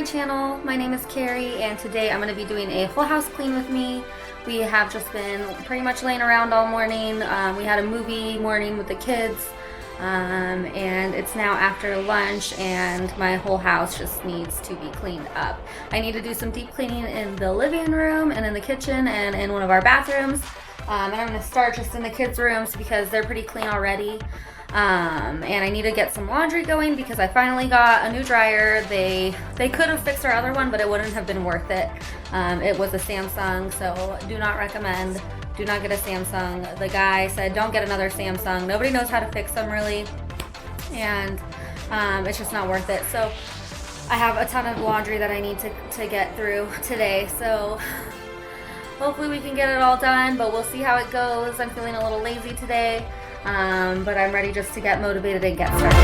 channel. My name is Carrie and today I'm going to be doing a whole house clean with me. We have just been pretty much laying around all morning. We had a movie morning with the kids and it's now after lunch and my whole house just needs to be cleaned up. I need to do some deep cleaning in the living room and in the kitchen and in one of our bathrooms. And I'm going to start just in the kids' rooms because they're pretty clean already. And I need to get some laundry going because I finally got a new dryer. They could have fixed our other one, but it wouldn't have been worth it. It was a Samsung, so do not recommend. Do not get a Samsung. The guy said don't get another Samsung. Nobody knows how to fix them really, and it's just not worth it. So I have a ton of laundry that I need to get through today. So hopefully we can get it all done, but we'll see how it goes. I'm feeling a little lazy today. But I'm ready just to get motivated and get started.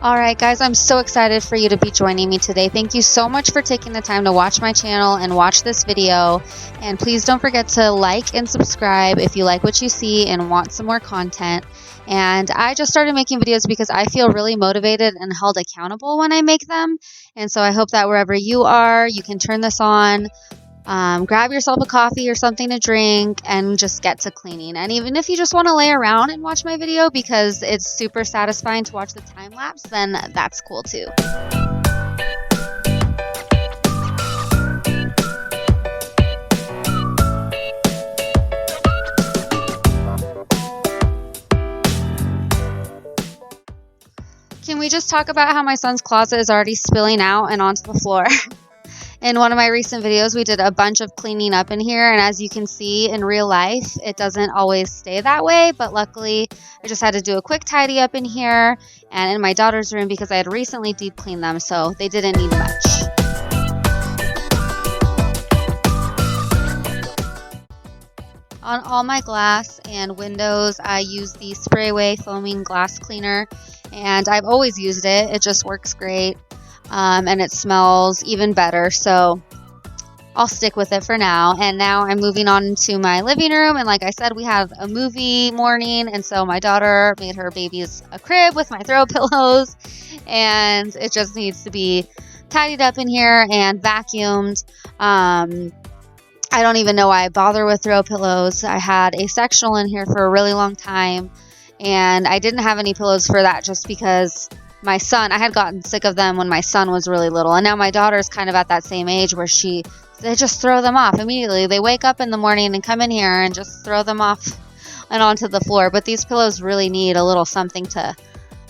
All right, guys, I'm so excited for you to be joining me today. Thank you so much for taking the time to watch my channel and watch this video. And please don't forget to like and subscribe if you like what you see and want some more content. And I just started making videos because I feel really motivated and held accountable when I make them. And so I hope that wherever you are, you can turn this on, grab yourself a coffee or something to drink, and just get to cleaning. And even if you just want to lay around and watch my video because it's super satisfying to watch the time lapse, then that's cool too. Can we just talk about how my son's closet is already spilling out and onto the floor? In one of my recent videos, we did a bunch of cleaning up in here, and as you can see in real life, it doesn't always stay that way, but luckily I just had to do a quick tidy up in here and in my daughter's room because I had recently deep cleaned them, so they didn't need much. On all my glass and windows, I use the Spray Away Foaming Glass Cleaner, and I've always used it. It just works great. And it smells even better, so I'll stick with it for now. And now I'm moving on to my living room, and like I said, we had a movie morning, and so my daughter made her babies a crib with my throw pillows, and it just needs to be tidied up in here and vacuumed. I don't even know why I bother with throw pillows. I had a sectional in here for a really long time, and I didn't have any pillows for that just because my son, I had gotten sick of them when my son was really little, and now my daughter's kind of at that same age where they just throw them off immediately. They wake up in the morning and come in here and just throw them off and onto the floor. But these pillows really need a little something to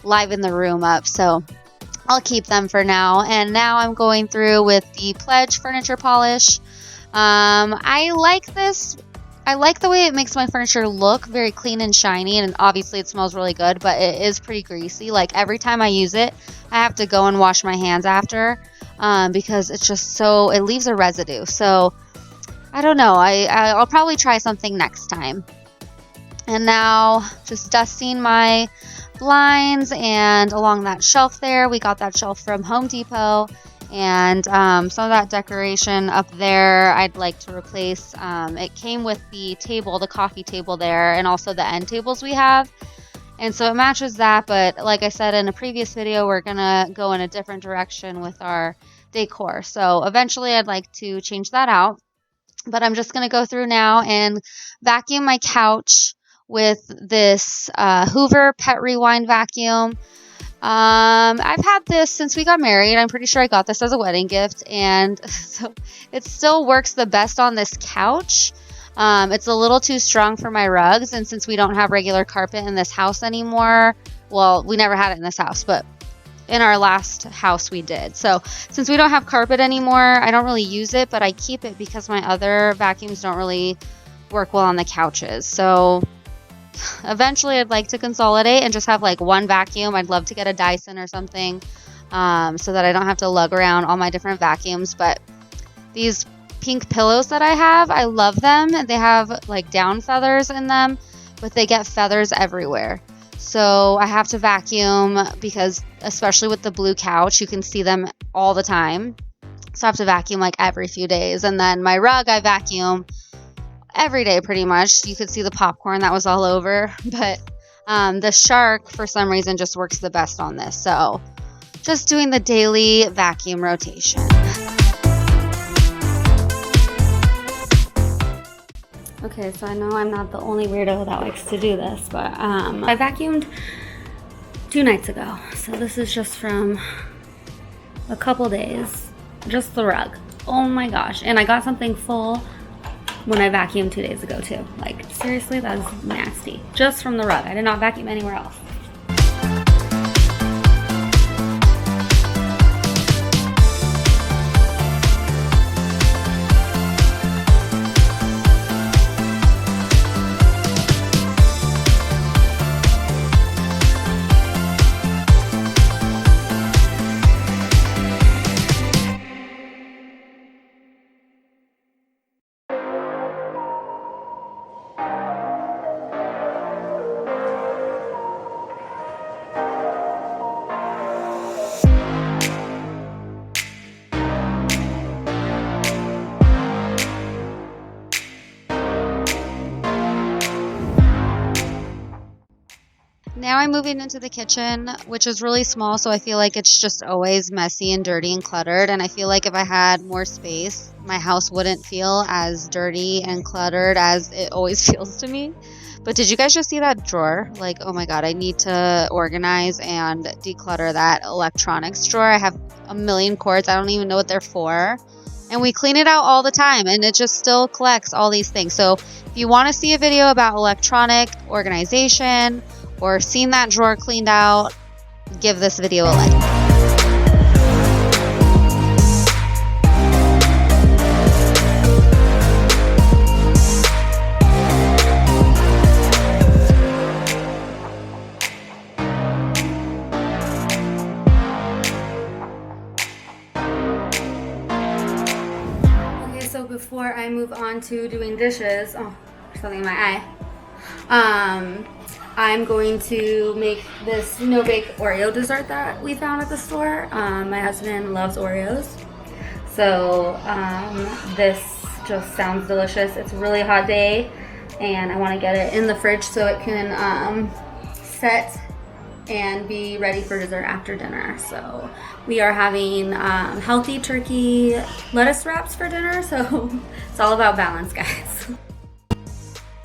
liven the room up, so I'll keep them for now. And now I'm going through with the Pledge furniture polish. I like this. I like the way it makes my furniture look very clean and shiny, and obviously it smells really good, but it is pretty greasy. Like every time I use it, I have to go and wash my hands after because it's just so, it leaves a residue. So I don't know, I'll probably try something next time. And now just dusting my blinds, and along that shelf there, we got that shelf from Home Depot. And some of that decoration up there I'd like to replace. It came with the table, the coffee table there, and also the end tables we have. And so it matches that, but like I said in a previous video, we're going to go in a different direction with our decor. So eventually I'd like to change that out. But I'm just going to go through now and vacuum my couch with this Hoover Pet Rewind vacuum. I've had this since we got married. I'm pretty sure I got this as a wedding gift, and so it still works the best on this couch. It's a little too strong for my rugs, and since we don't have regular carpet in this house anymore, well, we never had it in this house, but in our last house we did. So since we don't have carpet anymore, I don't really use it, but I keep it because my other vacuums don't really work well on the couches. So eventually I'd like to consolidate and just have like one vacuum. I'd love to get a Dyson or something so that I don't have to lug around all my different vacuums. But these pink pillows that I have, I love them. They have like down feathers in them, but they get feathers everywhere. So I have to vacuum because especially with the blue couch, you can see them all the time. So I have to vacuum like every few days. And then my rug, I vacuum every day pretty much. You could see the popcorn that was all over, but The Shark, for some reason, just works the best on this. So just doing the daily vacuum rotation. Okay, so I know I'm not the only weirdo that likes to do this, but I vacuumed 2 nights ago. So this is just from a couple days. Just the rug. Oh my gosh. And I got something full when I vacuumed 2 days ago too. Like, seriously, that is nasty. Just from the rug. I did not vacuum anywhere else. Now I'm moving into the kitchen, which is really small, so I feel like it's just always messy and dirty and cluttered. And I feel like if I had more space, my house wouldn't feel as dirty and cluttered as it always feels to me. But did you guys just see that drawer? Like, oh my God, I need to organize and declutter that electronics drawer. I have a million cords. I don't even know what they're for. And we clean it out all the time, and it just still collects all these things. So if you want to see a video about electronic organization, or seen that drawer cleaned out, give this video a like. Okay, so before I move on to doing dishes, oh, there's something in my eye. I'm going to make this no-bake Oreo dessert that we found at the store. My husband loves Oreos. So this just sounds delicious. It's a really hot day and I want to get it in the fridge so it can set and be ready for dessert after dinner. So we are having healthy turkey lettuce wraps for dinner. So it's all about balance, guys.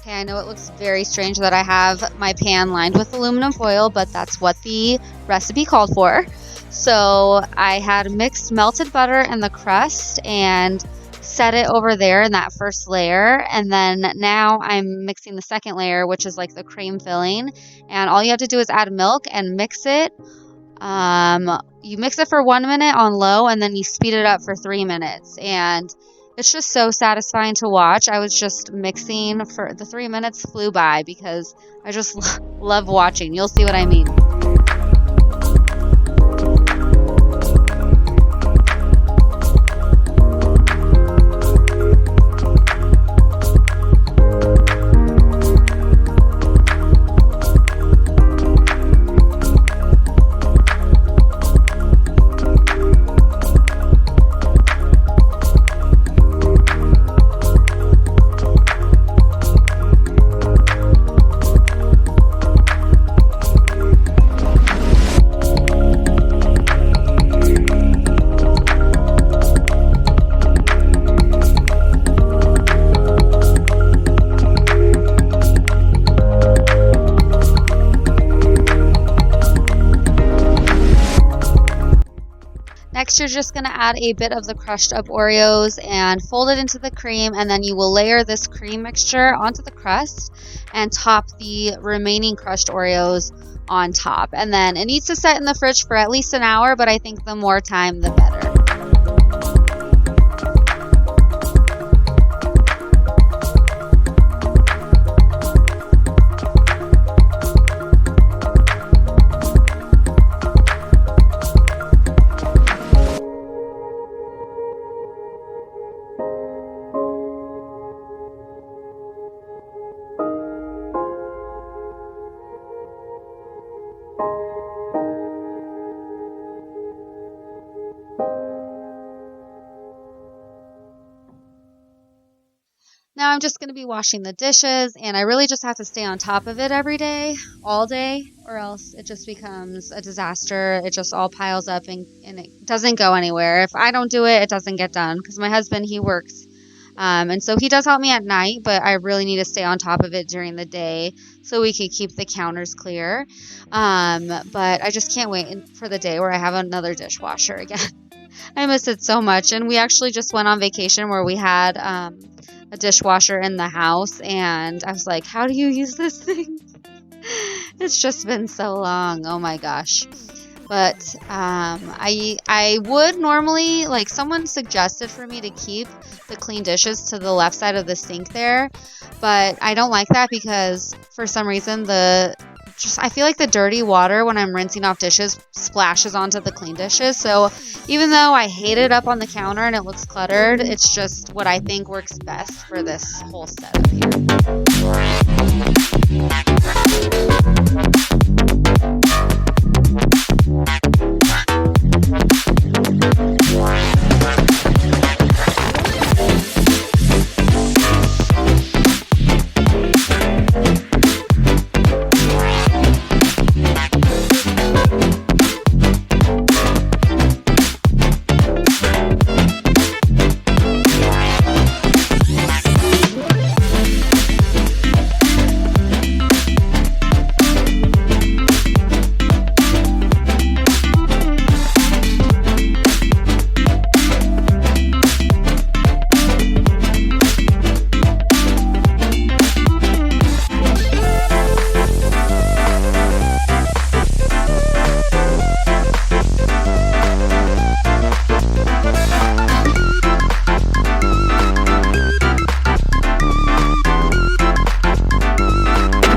Okay, I know it looks very strange that I have my pan lined with aluminum foil, but that's what the recipe called for. So I had mixed melted butter in the crust and set it over there in that first layer. And then now I'm mixing the second layer, which is like the cream filling. And all you have to do is add milk and mix it. You mix it for 1 minute on low, and then you speed it up for 3 minutes. And it's just so satisfying to watch. I was just mixing for the 3 minutes flew by because I just love watching. You'll see what I mean. Next, you're just going to add a bit of the crushed up Oreos and fold it into the cream, and then you will layer this cream mixture onto the crust and top the remaining crushed Oreos on top. And then it needs to set in the fridge for at least an hour, but I think the more time, the better. I'm just going to be washing the dishes, and I really just have to stay on top of it every day, all day, or else it just becomes a disaster. It just all piles up and it doesn't go anywhere. If I don't do it, it doesn't get done because my husband, he works. And so he does help me at night, but I really need to stay on top of it during the day so we can keep the counters clear. But I just can't wait for the day where I have another dishwasher again. I miss it so much. And we actually just went on vacation where we had a dishwasher in the house, and I was like, how do you use this thing? It's just been so long. Oh my gosh. But I would normally, like, someone suggested for me to keep the clean dishes to the left side of the sink there, but I don't like that because for some reason I feel like the dirty water when I'm rinsing off dishes splashes onto the clean dishes. So even though I hate it up on the counter and it looks cluttered, it's just what I think works best for this whole setup here.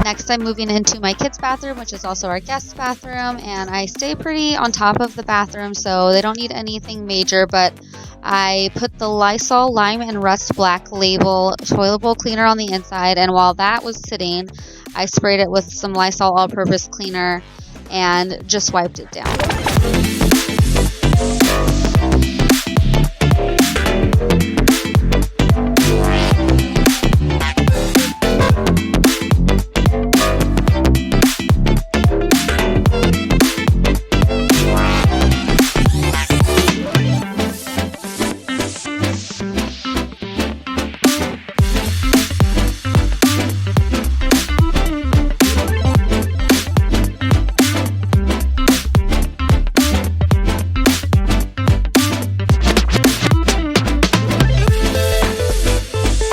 Next, I'm moving into my kids' bathroom, which is also our guest bathroom, and I stay pretty on top of the bathroom, so they don't need anything major, but I put the Lysol Lime and Rust Black label toilet bowl cleaner on the inside, and while that was sitting, I sprayed it with some Lysol all-purpose cleaner and just wiped it down.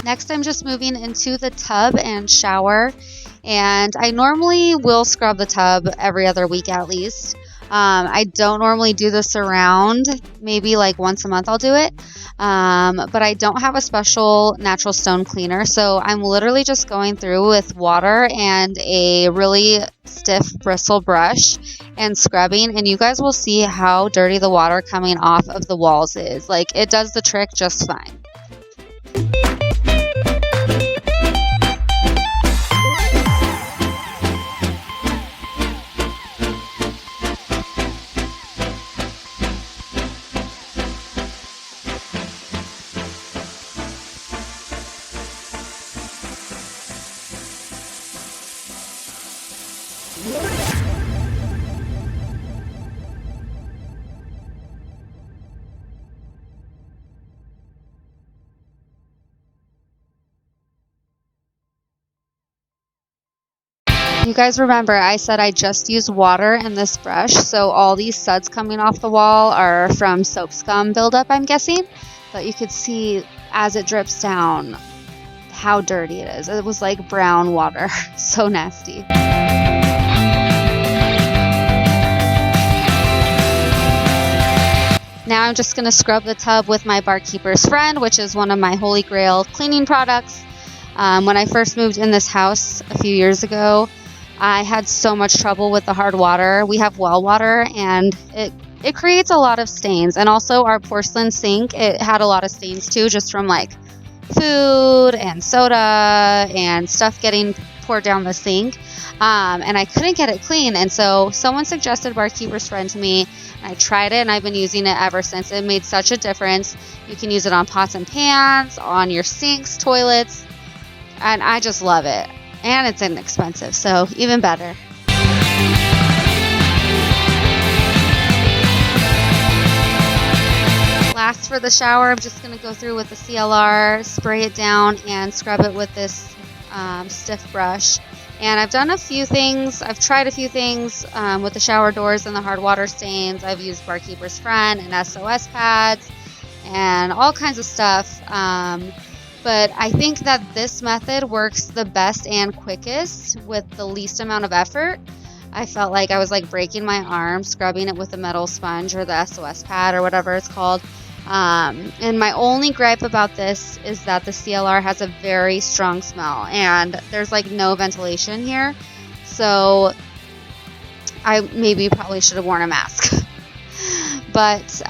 Next, I'm just moving into the tub and shower, and I normally will scrub the tub every other week at least. I don't normally do this around, maybe like once a month I'll do it, but I don't have a special natural stone cleaner, so I'm literally just going through with water and a really stiff bristle brush and scrubbing, and you guys will see how dirty the water coming off of the walls is. Like, it does the trick just fine. You guys remember I said I just used water in this brush, so all these suds coming off the wall are from soap scum buildup, I'm guessing. But you could see as it drips down how dirty it is. It was like brown water. So nasty. Now I'm just going to scrub the tub with my Barkeeper's Friend, which is one of my holy grail cleaning products. When I first moved in this house a few years ago, I had so much trouble with the hard water. We have well water, and it creates a lot of stains. And also our porcelain sink, it had a lot of stains too, just from like food and soda and stuff getting poured down the sink. And I couldn't get it clean. And so someone suggested Barkeeper's Friend to me. I tried it, and I've been using it ever since. It made such a difference. You can use it on pots and pans, on your sinks, toilets. and I just love it. And it's inexpensive, so even better. Last for the shower, I'm just going to go through with the CLR, spray it down, and scrub it with this stiff brush. And I've done a few things. I've tried a few things with the shower doors and the hard water stains. I've used Barkeeper's Friend and SOS pads and all kinds of stuff. But I think that this method works the best and quickest with the least amount of effort. I felt like I was like breaking my arm scrubbing it with the metal sponge or the SOS pad or whatever it's called. And my only gripe about this is that the CLR has a very strong smell and there's like no ventilation here. So I probably should have worn a mask. But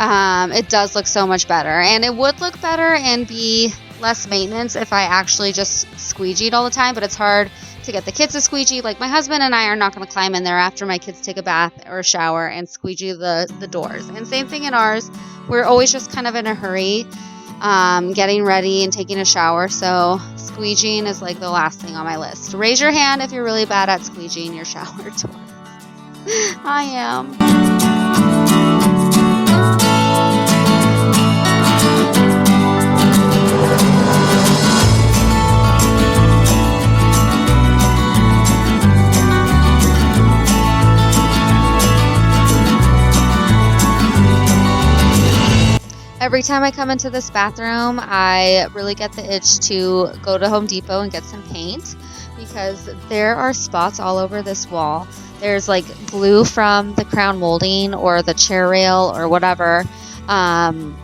it does look so much better, and it would look better and be less maintenance if I actually just squeegeed all the time, but it's hard to get the kids to squeegee. Like, my husband and I are not going to climb in there after my kids take a bath or a shower and squeegee the doors. And same thing in ours. We're always just kind of in a hurry, getting ready and taking a shower. So squeegeeing is like the last thing on my list. Raise your hand if you're really bad at squeegeeing your shower doors. I am. Every time I come into this bathroom, I really get the itch to go to Home Depot and get some paint, because there are spots all over this wall. There's like glue from the crown molding or the chair rail or whatever.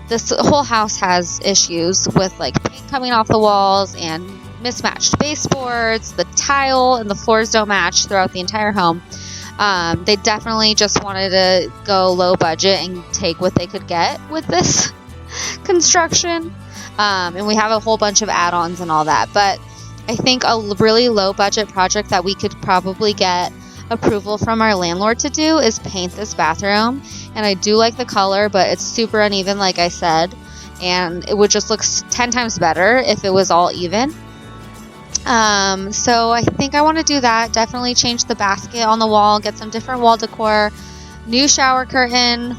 This whole house has issues with like paint coming off the walls and mismatched baseboards. The tile and the floors don't match throughout the entire home. They definitely just wanted to go low budget and take what they could get with this construction. And we have a whole bunch of add-ons and all that. But I think a really low budget project that we could probably get approval from our landlord to do is paint this bathroom. And I do like the color, but it's super uneven, like I said, and it would just look 10 times better if it was all even. So I think I want to do that. Definitely change the basket on the wall, get some different wall decor, new shower curtain.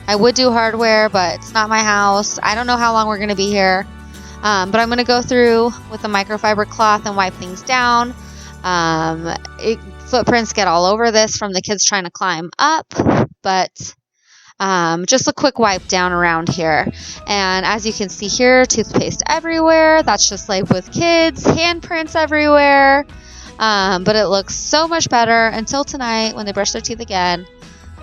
I would do hardware, but it's not my house. I don't know how long we're going to be here. But I'm going to go through with a microfiber cloth and wipe things down. Footprints get all over this from the kids trying to climb up, but just a quick wipe down around here. And as you can see here, toothpaste everywhere. That's just like with kids, handprints everywhere. But it looks so much better until tonight when they brush their teeth again.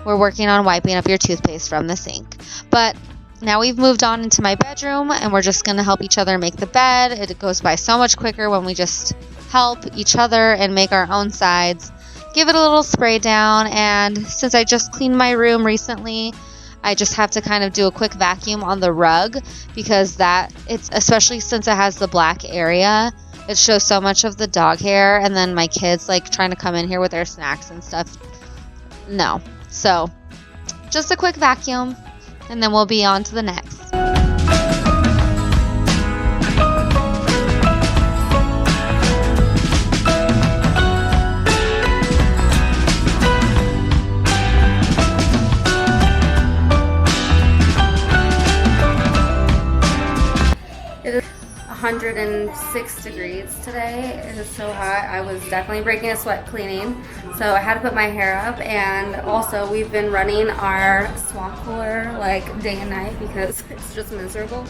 We're working on wiping up your toothpaste from the sink. But now we've moved on into my bedroom, and we're just going to help each other make the bed. It goes by so much quicker when we just help each other and make our own sides. Give it a little spray down, and since I just cleaned my room recently, I just have to kind of do a quick vacuum on the rug, because it's especially since it has the black area, it shows so much of the dog hair, and then my kids like trying to come in here with their snacks and stuff. No. So just a quick vacuum, and then we'll be on to the next. It is 106 degrees today. It is so hot. I was definitely breaking a sweat cleaning, so I had to put my hair up. And also, we've been running our swamp cooler like day and night because it's just miserable.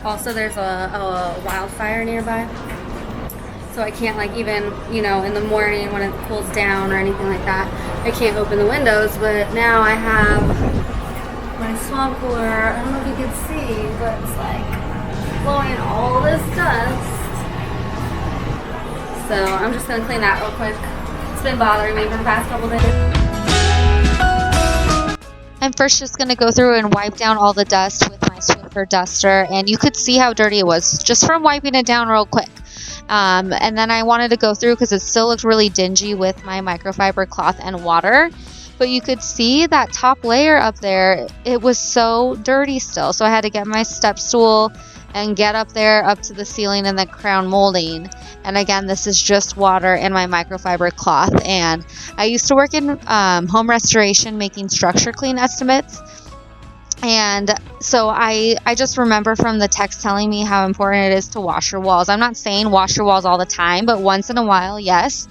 Also, there's a wildfire nearby, so I can't like even, in the morning when it cools down or anything like that, I can't open the windows. But now I have my swamp cooler. I don't know if you can see, but it's like blowing all this dust. So I'm just gonna clean that real quick. It's been bothering me for the past couple days. I'm first just gonna go through and wipe down all the dust with my Swiffer duster, and you could see how dirty it was just from wiping it down real quick. And then I wanted to go through because it still looked really dingy with my microfiber cloth and water. But you could see that top layer up there, it was so dirty still. So I had to get my step stool and get up there up to the ceiling and the crown molding. And again, this is just water and my microfiber cloth. And I used to work in home restoration making structure clean estimates. And so I just remember from the text telling me how important it is to wash your walls. I'm not saying wash your walls all the time, but once in a while, yes.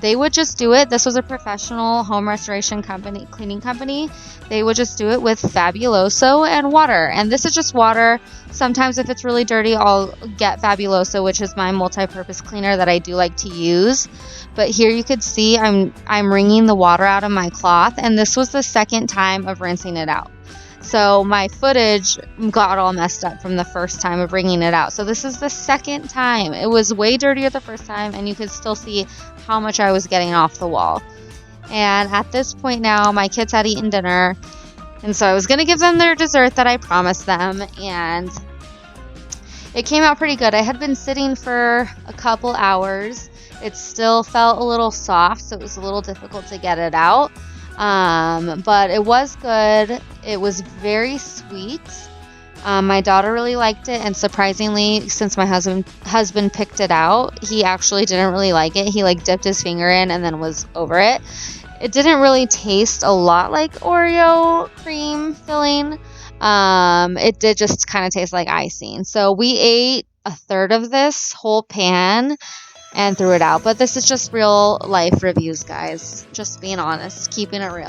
They would just do it. This was a professional home restoration company, cleaning company. They would just do it with Fabuloso and water. And this is just water. Sometimes if it's really dirty, I'll get Fabuloso, which is my multi-purpose cleaner that I do like to use. But here you could see I'm wringing the water out of my cloth, and this was the second time of rinsing it out. So my footage got all messed up from the first time of wringing it out. So this is the second time. It was way dirtier the first time, and you could still see how much I was getting off the wall. And at this point now, my kids had eaten dinner, and so I was going to give them their dessert that I promised them, and it came out pretty good. I had been sitting for a couple hours. It still felt a little soft, so it was a little difficult to get it out. But it was good. It was very sweet. My daughter really liked it, and surprisingly, since my husband picked it out, he actually didn't really like it. He dipped his finger in and then was over it. It didn't really taste a lot like Oreo cream filling. It did just kind of taste like icing. So we ate a third of this whole pan and threw it out. But this is just real life reviews, guys. Just being honest, keeping it real.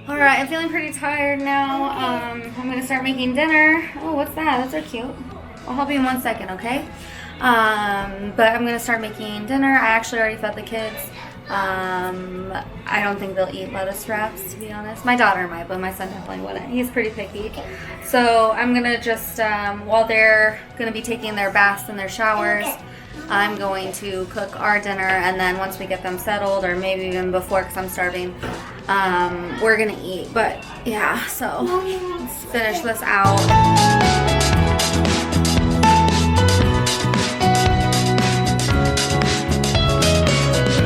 Alright, I'm feeling pretty tired now. I'm gonna start making dinner. Oh, what's that? Those are cute. I'll help you in 1 second, okay? But I'm gonna start making dinner. I actually already fed the kids. I don't think they'll eat lettuce wraps, to be honest. My daughter might, but my son definitely wouldn't. He's pretty picky. So I'm gonna just, while they're gonna be taking their baths and their showers, I'm going to cook our dinner, and then once we get them settled, or maybe even before because I'm starving, we're gonna eat. But yeah, so let's finish this out.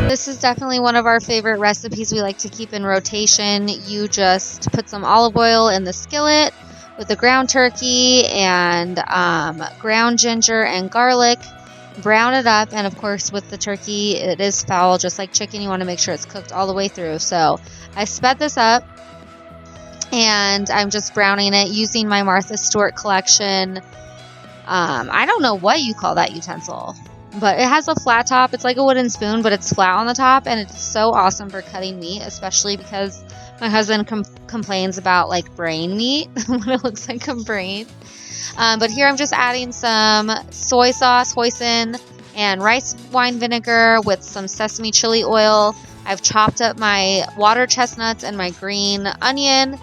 This is definitely one of our favorite recipes we like to keep in rotation. You just put some olive oil in the skillet with the ground turkey and ground ginger and garlic. Brown it up, and of course with the turkey it is foul just like chicken. You want to make sure it's cooked all the way through. So I sped this up, and I'm just browning it using my Martha Stewart collection. I don't know what you call that utensil, but it has a flat top. It's like a wooden spoon, but it's flat on the top, and it's so awesome for cutting meat, especially because my husband complains about brain meat when it looks like a brain. But here I'm just adding some soy sauce, hoisin, and rice wine vinegar with some sesame chili oil. I've chopped up my water chestnuts and my green onion,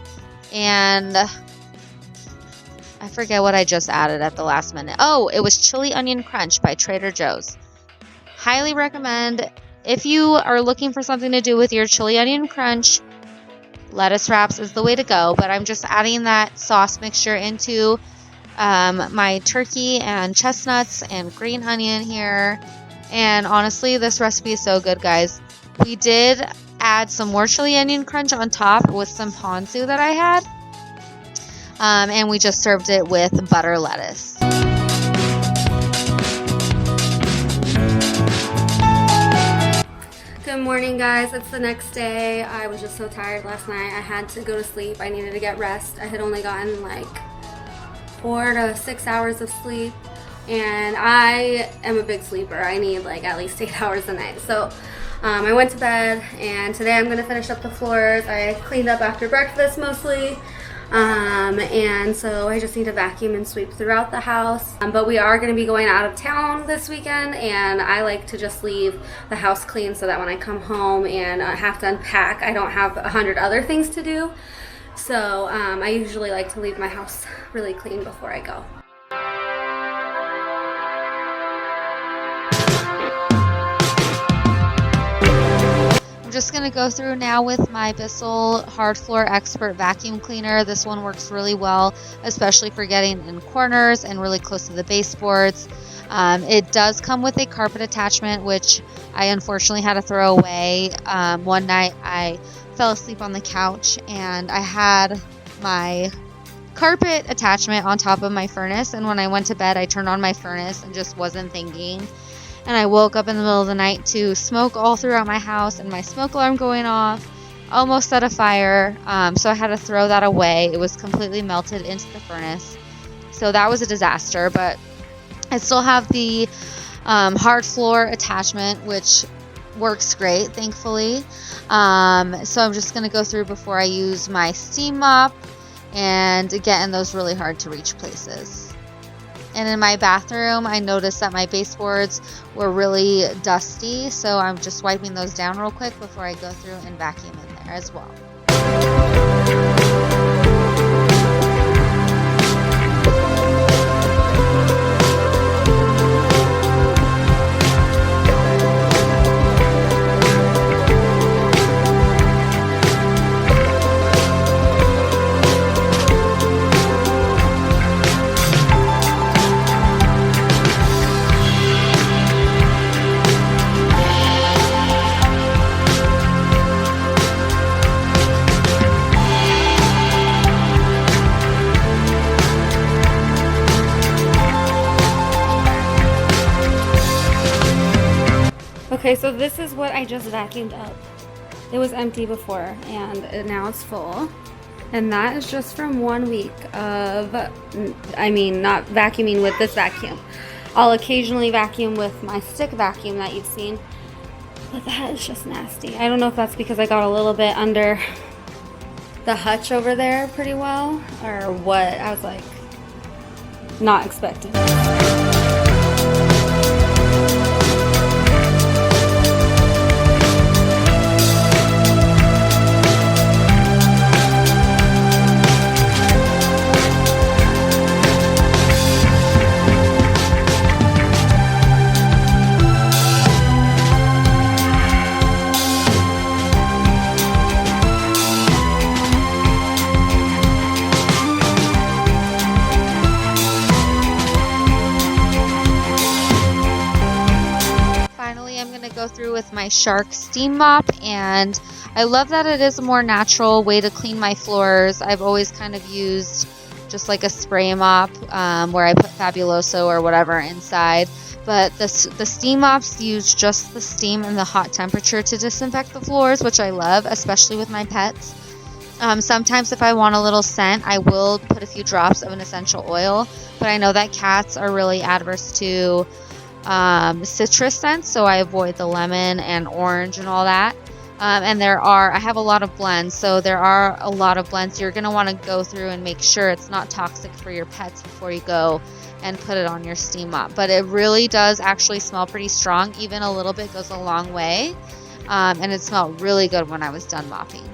and I forget what I just added at the last minute. Oh, it was chili onion crunch by Trader Joe's. Highly recommend. If you are looking for something to do with your chili onion crunch, lettuce wraps is the way to go. But I'm just adding that sauce mixture into my turkey and chestnuts and green onion here. And honestly, this recipe is so good, guys. We did add some more chili onion crunch on top with some ponzu that I had. And we just served it with butter lettuce. Good morning, guys. It's the next day. I was just so tired last night. I had to go to sleep. I needed to get rest. I had only gotten 4 to 6 hours of sleep, and I am a big sleeper. I need at least 8 hours a night. So I went to bed, and today I'm going to finish up the floors. I cleaned up after breakfast mostly, and so I just need to vacuum and sweep throughout the house. But we are going to be going out of town this weekend, and I like to just leave the house clean so that when I come home and have to unpack, I don't have 100 other things to do. So I usually like to leave my house really clean before I go. I'm just going to go through now with my Bissell Hard Floor Expert Vacuum Cleaner. This one works really well, especially for getting in corners and really close to the baseboards. It does come with a carpet attachment, which I unfortunately had to throw away. One night I fell asleep on the couch and I had my carpet attachment on top of my furnace, and when I went to bed I turned on my furnace and just wasn't thinking, and I woke up in the middle of the night to smoke all throughout my house and my smoke alarm going off, almost set a fire. So I had to throw that away. It was completely melted into the furnace, so that was a disaster. But I still have the hard floor attachment, which works great, thankfully. So I'm just going to go through before I use my steam mop and get in those really hard to reach places. And in my bathroom, I noticed that my baseboards were really dusty, so I'm just wiping those down real quick before I go through and vacuum in there as well. Okay, so this is what I just vacuumed up. It was empty before, and now it's full. And that is just from 1 week of, not vacuuming with this vacuum. I'll occasionally vacuum with my stick vacuum that you've seen, but that is just nasty. I don't know if that's because I got a little bit under the hutch over there pretty well, or what. I was like, not expecting. Go through with my Shark steam mop, and I love that it is a more natural way to clean my floors. I've always kind of used just like a spray mop where I put Fabuloso or whatever inside, but the steam mops use just the steam and the hot temperature to disinfect the floors, which I love, especially with my pets. Sometimes if I want a little scent, I will put a few drops of an essential oil, but I know that cats are really adverse to citrus scents, so I avoid the lemon and orange and all that. And I have a lot of blends, so there are a lot of blends you're going to want to go through and make sure it's not toxic for your pets before you go and put it on your steam mop. But it really does actually smell pretty strong. Even a little bit goes a long way, and it smelled really good when I was done mopping.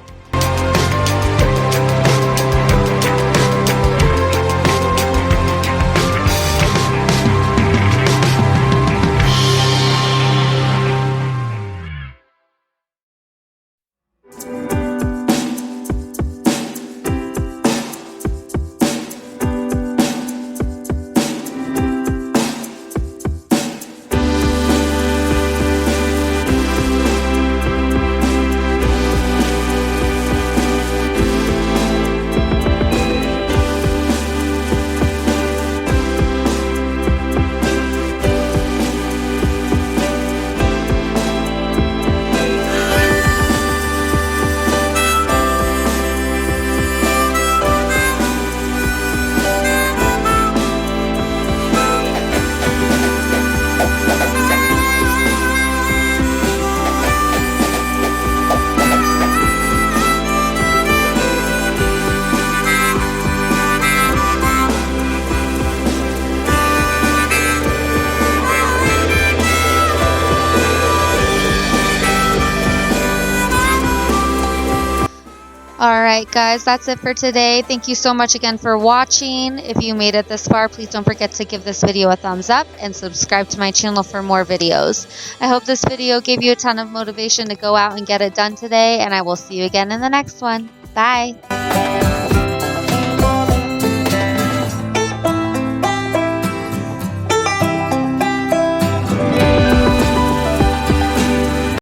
Alright guys, that's it for today. Thank you so much again for watching. If you made it this far, please don't forget to give this video a thumbs up and subscribe to my channel for more videos. I hope this video gave you a ton of motivation to go out and get it done today, and I will see you again in the next one. Bye!